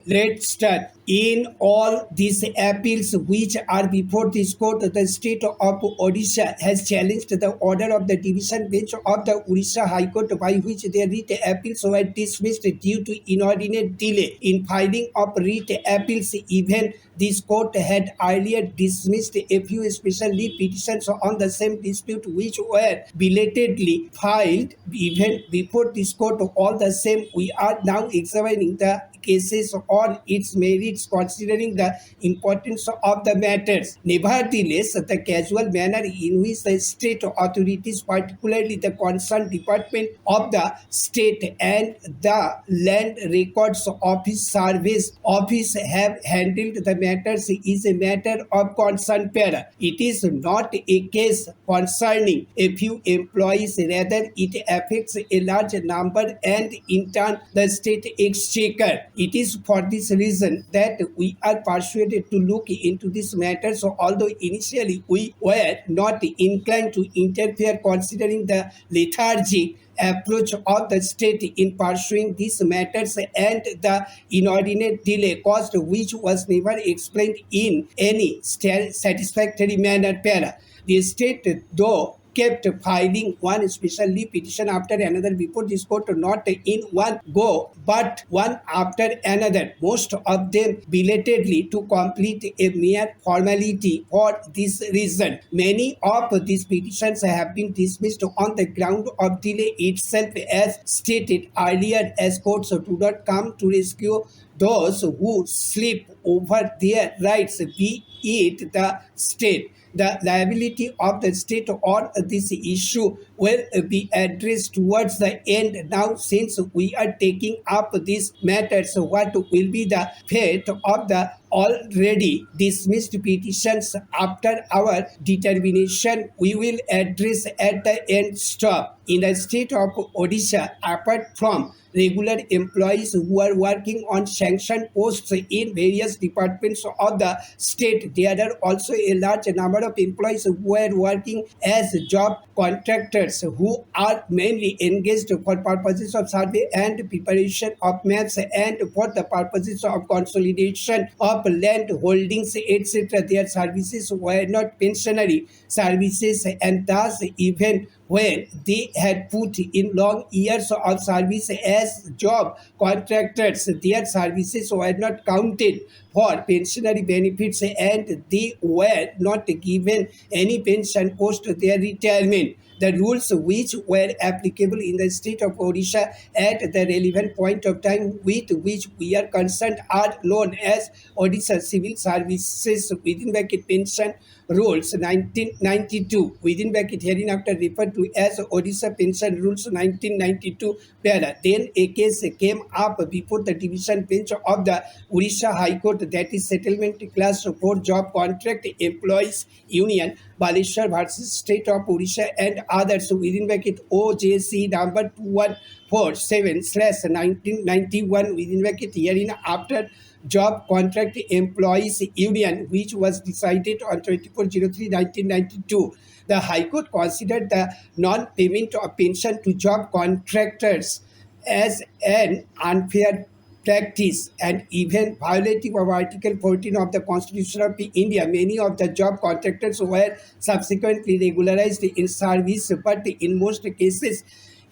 Let's start. In all these appeals which are before this court, the state of Odisha has challenged the order of the division bench of the Odisha High Court by which their writ appeals were dismissed due to inordinate delay in filing of writ appeals. Even this court had earlier dismissed a few special leave petitions on the same dispute which were belatedly filed even before this court. All the same, we are now examining the cases on its merits considering the importance of the matters. Nevertheless, the casual manner in which the state authorities, particularly the concerned Department of the State and the Land Records Office Service Office have handled the matters is a matter of concern. Para. It is not a case concerning a few employees, rather it affects a large number and in turn the state exchequer. It is for this reason that we are persuaded to look into this matter. So, although initially we were not inclined to interfere considering the lethargic approach of the state in pursuing these matters and the inordinate delay caused which was never explained in any satisfactory manner. Para. The state, though, kept filing one special leave petition after another before this court, not in one go, but one after another, most of them belatedly to complete a mere formality. For this reason, many of these petitions have been dismissed on the ground of delay itself, as stated earlier, as courts do not come to rescue those who slip over their rights, be it the state. The liability of the state on this issue will be addressed towards the end. Now, since we are taking up these matters, what will be the fate of the already dismissed petitions after our determination we will address at the end stop. In the state of Odisha, apart from regular employees who are working on sanctioned posts in various departments of the state, there are also a large number of employees who are working as job contractors who are mainly engaged for purposes of survey and preparation of maps and for the purposes of consolidation of land holdings, etc. Their services were not pensionary services, and thus even when they had put in long years of service as job contractors, their services were not counted for pensionary benefits and they were not given any pension post their retirement. The rules which were applicable in the state of Odisha at the relevant point of time with which we are concerned are known as Odisha Civil Services within bracket pension rules 1992 within bracket hereinafter referred to as Odisha pension rules 1992. Para. Then a case came up before the division bench of the Odisha High Court, that is settlement class 4 job contract employees union Baleshwar versus State of Odisha and others within bracket OJC number 2147/1991 within bracket herein after Job Contract Employees Union, which was decided on 24/03/1992. The High Court considered the non-payment of pension to job contractors as an unfair practice and even violative of Article 14 of the Constitution of India. Many of the job contractors were subsequently regularized in service, but in most cases,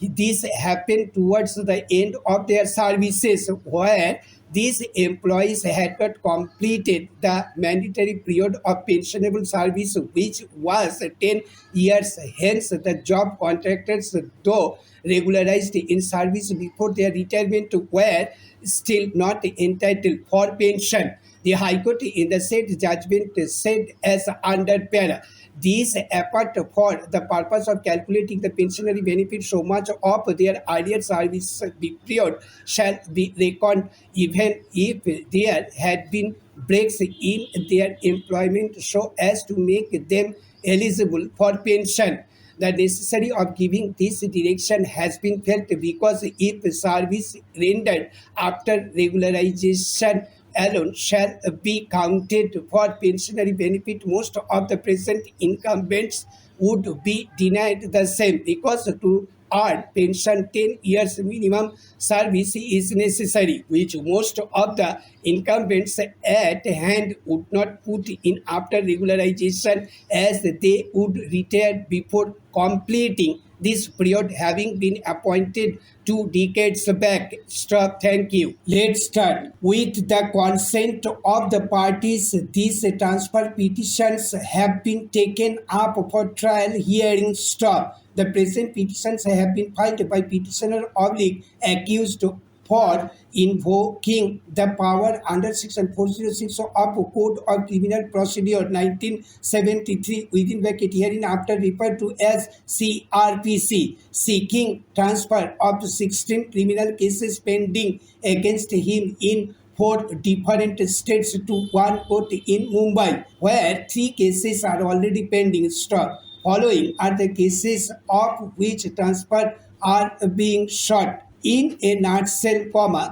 this happened towards the end of their services, where these employees had not completed the mandatory period of pensionable service, which was 10 years. Hence, the job contractors, though regularized in service before their retirement, were still not entitled for pension. The High Court in the said judgment said as under para. These apart for the purpose of calculating the pensionary benefit, so much of their earlier service period shall be reckoned even if there had been breaks in their employment so as to make them eligible for pension. The necessity of giving this direction has been felt because if service rendered after regularization alone shall be counted for pensionary benefit, most of the present incumbents would be denied the same, because to earn pension 10 years minimum service is necessary, which most of the incumbents at hand would not put in after regularization, as they would retire before completing this period, having been appointed 2 decades back. Stop. Thank you. Let's start with the consent of the parties. These transfer petitions have been taken up for trial hearing. Stop. The present petitions have been filed by petitioner oblique accused for invoking the power under Section 406 of Code of Criminal Procedure 1973 within bracket herein after referred to as CRPC, seeking transfer of 16 criminal cases pending against him in 4 different states to one court in Mumbai, where 3 cases are already pending. Stop. Following are the cases of which transfer are being sought. In a nutshell,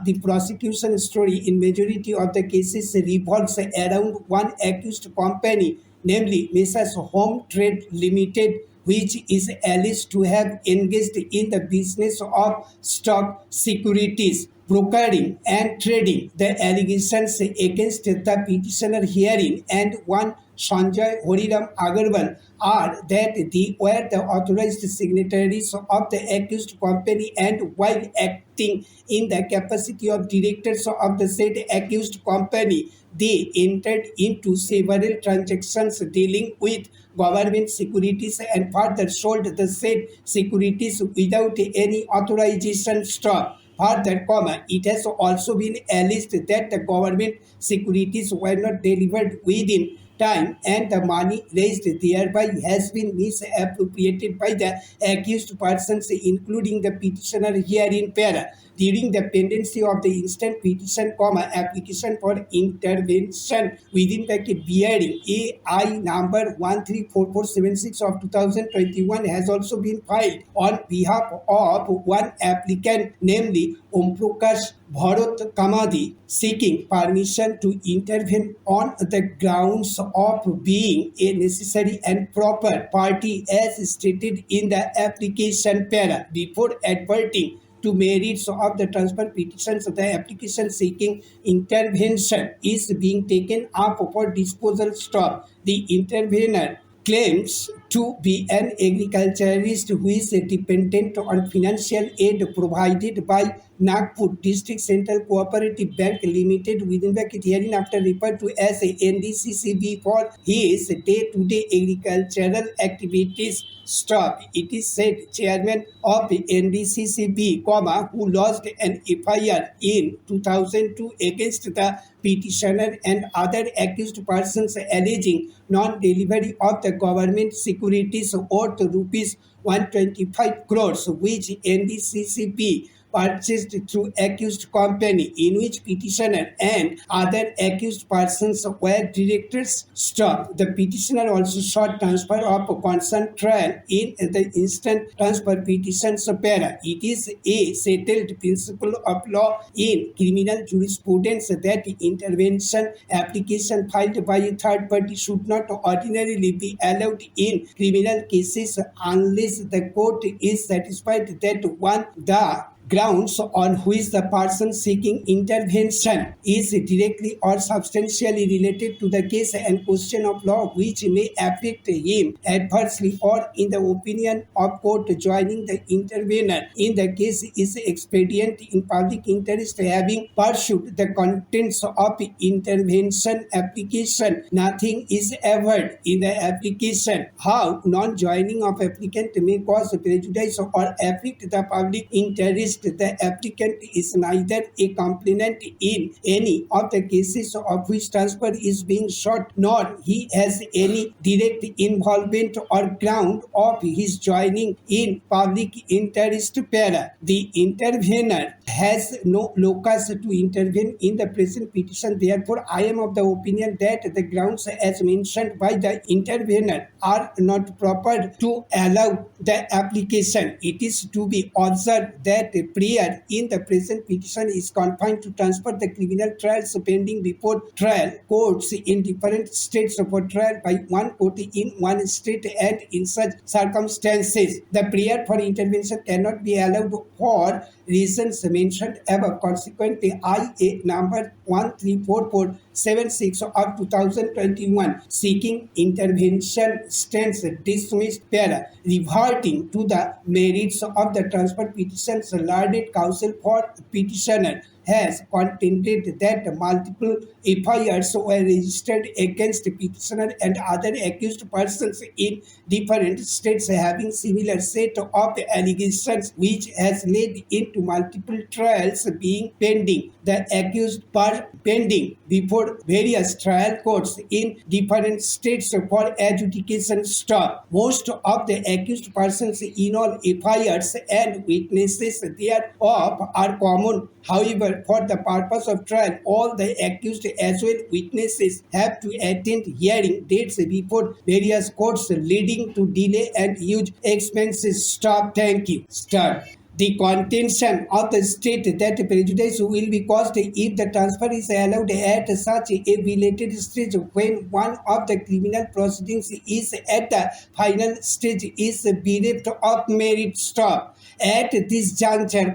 the prosecution story in majority of the cases revolves around one accused company, namely Messrs. Home Trade Limited, which is alleged to have engaged in the business of stock securities, brokering and trading. The allegations against the petitioner herein and one Sanjay Horiram Agarwal are that they were the authorized signatories of the accused company, and while acting in the capacity of directors of the said accused company, they entered into several transactions dealing with government securities and further sold the said securities without any authorization. Stop. Further, it has also been alleged that the government securities were not delivered within time, and the money raised thereby has been misappropriated by the accused persons, including the petitioner herein para. During the pendency of the instant petition, application for intervention within bracket bearing AI number 134476 of 2021 has also been filed on behalf of one applicant, namely Omprakash Bharat Kamadi, seeking permission to intervene on the grounds of being a necessary and proper party as stated in the application para. Before adverting to merits of the transfer petitions, the application seeking intervention is being taken up for disposal. Stop. The intervener claims to be an agriculturist who is dependent on financial aid provided by Nagpur District Central Cooperative Bank Limited within bracket herein after referred to as a NDCCB for his day-to-day agricultural activities. Stop. It is said chairman of the NDCCB, who lodged an FIR in 2002 against the petitioner and other accused persons alleging non-delivery of the government securities worth rupees 125 crores, which NDCCB purchased through accused company in which petitioner and other accused persons were directors. Stop. The petitioner also sought transfer of consent trial in the instant transfer petitions para. It is a settled principle of law in criminal jurisprudence that intervention application filed by a third party should not ordinarily be allowed in criminal cases unless the court is satisfied that one, the grounds on which the person seeking intervention is directly or substantially related to the case and question of law which may affect him adversely, or in the opinion of court joining the intervener in the case is expedient in public interest, having pursued the contents of intervention application. Nothing is averred in the application. How non-joining of applicant may cause prejudice or affect the public interest. The applicant is neither a complainant in any of the cases of which transfer is being sought, nor he has any direct involvement or ground of his joining in public interest para. The intervener has no locus to intervene in the present petition. Therefore, I am of the opinion that the grounds as mentioned by the intervener are not proper to allow the application. It is to be observed that prayer in the present petition is confined to transfer the criminal trials pending before trial courts in different states for trial by one court in one state, and in such circumstances the prayer for intervention cannot be allowed for reasons mentioned above. Consequently, IA number 134476 of 2021 seeking intervention stands dismissed para. Reverting to the merits of the transfer petitions, learned counsel for petitioner has contended that multiple FIRs were registered against petitioner and other accused persons in different states having similar set of allegations, which has led into multiple trials being pending. The accused are pending before various trial courts in different states for adjudication stop. Most of the accused persons in all FIRs and witnesses thereof are common. However, for the purpose of trial, all the accused as well witnesses have to attend hearing dates before various courts, leading to delay and huge expenses. Stop. Thank you. Start. The contention of the state that prejudice will be caused if the transfer is allowed at such a belated stage when one of the criminal proceedings is at the final stage is bereft of merit. Stop. At this juncture,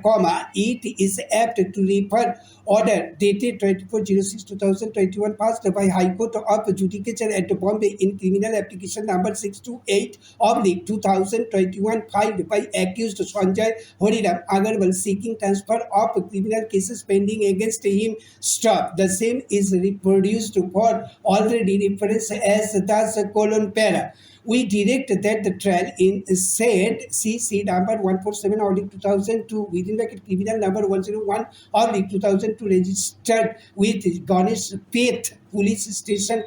it is apt to refer order dated 24/06/2021 passed by High Court of Judicature at Bombay in criminal application number 628/2021 filed by accused Sanjay Horiram Agarwal seeking transfer of criminal cases pending against him. Stop. The same is reproduced for already referenced as thus colon para. We direct that the trial in said CC number 147/2002 within the criminal number 101/2002 registered with Ganesh Peth Police Station,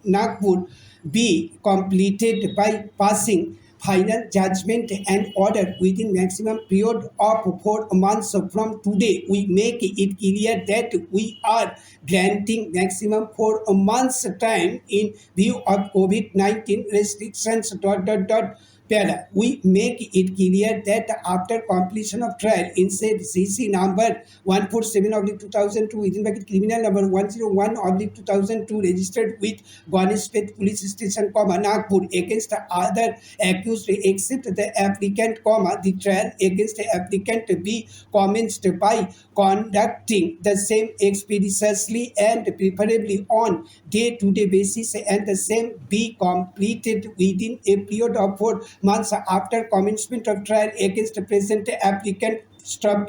Nagpur be completed by passing final judgment and order within maximum period of 4 months from today. We make it clear that we are granting maximum 4 months time in view of COVID-19 restrictions. Para. We make it clear that after completion of trial in said CC number 147/2002 within bracket criminal number 101/2002 registered with Ganesh Peth Police Station, Nagpur against other accused except the applicant, the trial against the applicant be commenced by conducting the same expeditiously and preferably on day-to-day basis, and the same be completed within a period of 4 months after commencement of trial against the present applicant. Stop.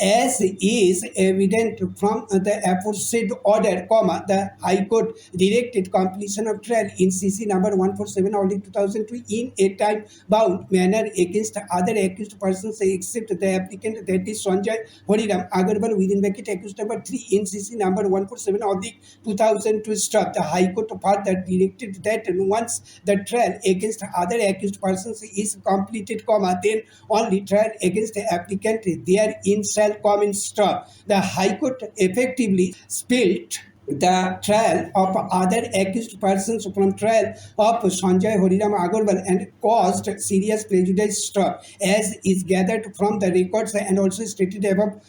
As is evident from the aforesaid order, the High Court directed completion of trial in CC number 147/2002 in a time-bound manner against other accused persons except the applicant, that is Sanjay Horiram Agarwal within bracket accused number 3 in CC number 147/2002. Stop. The High Court further directed that once the trial against other accused persons is completed, then only trial against the applicant therein shall come. Stop. The High Court effectively split the trial of other accused persons from trial of Sanjay Horiram Agarwal and caused serious prejudice. Stop. As is gathered from the records and also stated above,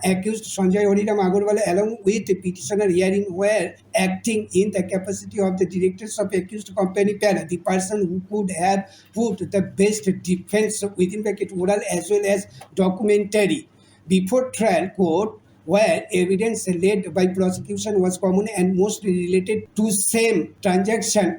accused Sanjay Horiram Agarwal along with the petitioner hearing were acting in the capacity of the directors of accused company, the person who could have put the best defense within bracket oral as well as documentary before trial court, where evidence led by prosecution was common and mostly related to same transaction,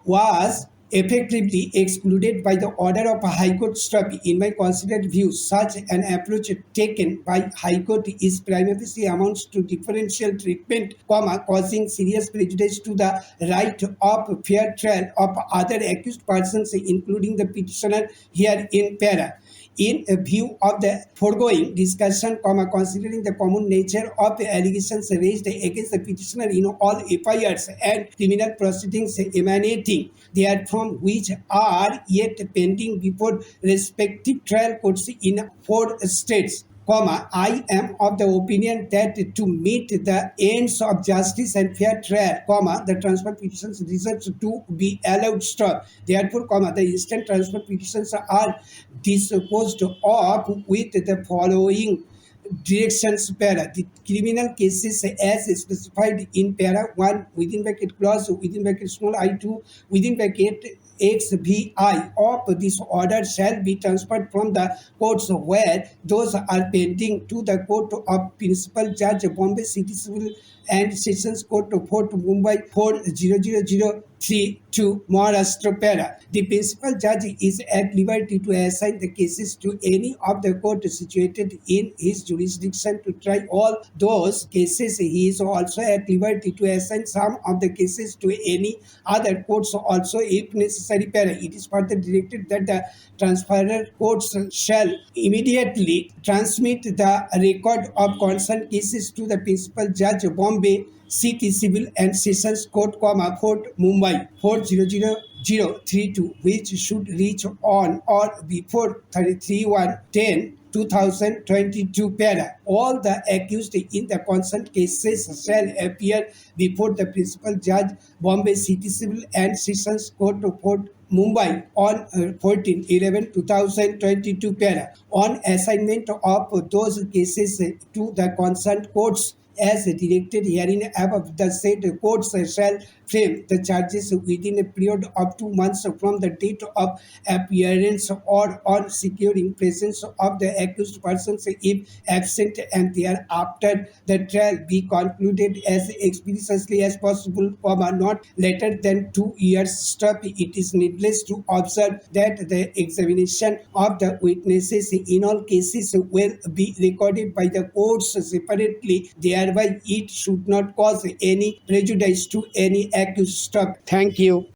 was effectively excluded by the order of a High Court. Stop. In my considered view, such an approach taken by High Court is prima facie amounts to differential treatment, causing serious prejudice to the right of fair trial of other accused persons, including the petitioner here in para. In view of the foregoing discussion, considering the common nature of the allegations raised against the petitioner in all FIRs and criminal proceedings emanating therefrom, which are yet pending before respective trial courts in 4 states, I am of the opinion that to meet the ends of justice and fair trial, the transfer petitions deserves to be allowed stop. Therefore, the instant transfer petitions are disposed of with the following directions para. The criminal cases as specified in para 1 within bracket clause within bracket small I2 within bracket XVI of this order shall be transferred from the courts where those are pending to the court of principal judge Bombay City Civil and Sessions Court of Fort Mumbai 40003 to Maharashtra Para. The principal judge is at liberty to assign the cases to any of the courts situated in his jurisdiction to try all those cases. He is also at liberty to assign some of the cases to any other courts also if necessary. Para. It is further directed that the transferor courts shall immediately transmit the record of concerned cases to the principal judge Bombay City Civil and Sessions Court, Fort Mumbai 40032, which should reach on or before 33/1/10/2022 para. All the accused in the concerned cases shall appear before the principal judge Bombay City Civil and Sessions Court of Fort Mumbai on 14/11/2022 para. On assignment of those cases to the concerned courts as directed herein above, the said courts shall frame the charges within a period of 2 months from the date of appearance or on securing presence of the accused persons if absent, and thereafter the trial be concluded as expeditiously as possible, not later than 2 years. Stop. It is needless to observe that the examination of the witnesses in all cases will be recorded by the courts separately. Thereby, it should not cause any prejudice to any accused. Stop. Thank you.